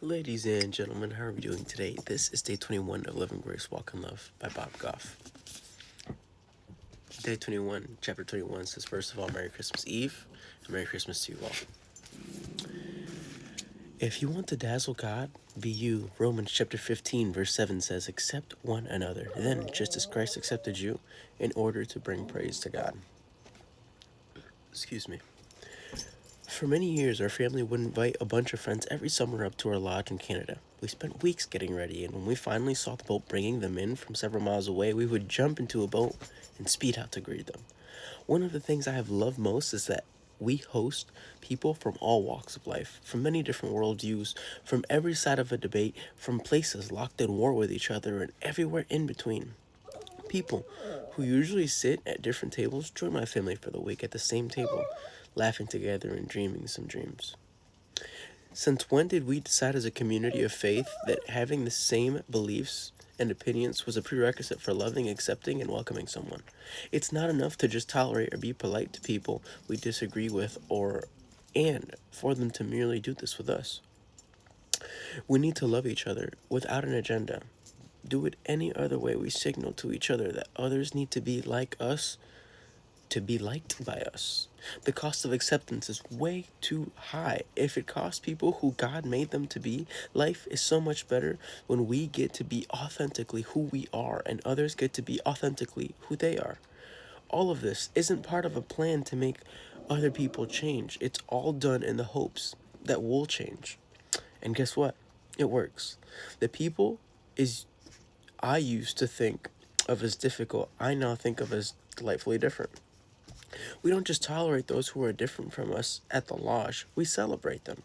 Ladies and gentlemen, how are we doing today? This is day 21 of Living Grace Walk in Love by Bob Goff. Day 21, chapter 21 says, first of all, Merry Christmas Eve, and Merry Christmas to you all. If you want to dazzle God, be you. Romans chapter 15, verse 7 says, accept one another, then, just as Christ accepted you, in order to bring praise to God. Excuse me. For many years, our family would invite a bunch of friends every summer up to our lodge in Canada. We spent weeks getting ready, and when we finally saw the boat bringing them in from several miles away, we would jump into a boat and speed out to greet them. One of the things I have loved most is that we host people from all walks of life, from many different worldviews, from every side of a debate, from places locked in war with each other, and everywhere in between. People who usually sit at different tables join my family for the week at the same table, laughing together and dreaming some dreams. Since when did we decide as a community of faith that having the same beliefs and opinions was a prerequisite for loving, accepting, and welcoming someone? It's not enough to just tolerate or be polite to people we disagree with and for them to merely do this with us. We need to love each other without an agenda. Do it any other way, we signal to each other that others need to be like us to be liked by us. The cost of acceptance is way too high. If it costs people who God made them to be, life is so much better when we get to be authentically who we are and others get to be authentically who they are. All of this isn't part of a plan to make other people change. It's all done in the hopes that we'll change. And guess what? It works. The people I used to think of as difficult, I now think of as delightfully different. We don't just tolerate those who are different from us at the lodge, we celebrate them.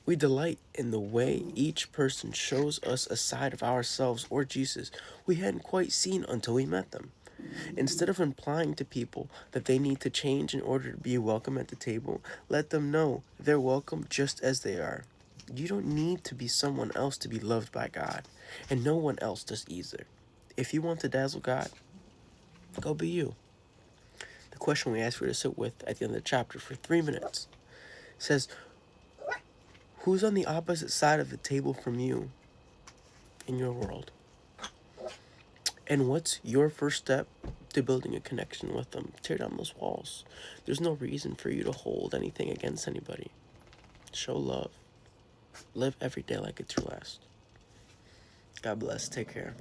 We delight in the way each person shows us a side of ourselves or Jesus we hadn't quite seen until we met them. Instead of implying to people that they need to change in order to be welcome at the table, let them know they're welcome just as they are. You don't need to be someone else to be loved by God, and no one else does either. If you want to dazzle God, go be you. The question we ask you to sit with at the end of the chapter for 3 minutes says, who's on the opposite side of the table from you in your world? And what's your first step to building a connection with them? Tear down those walls. There's no reason for you to hold anything against anybody. Show love. Live every day like it's your last. God bless. Take care.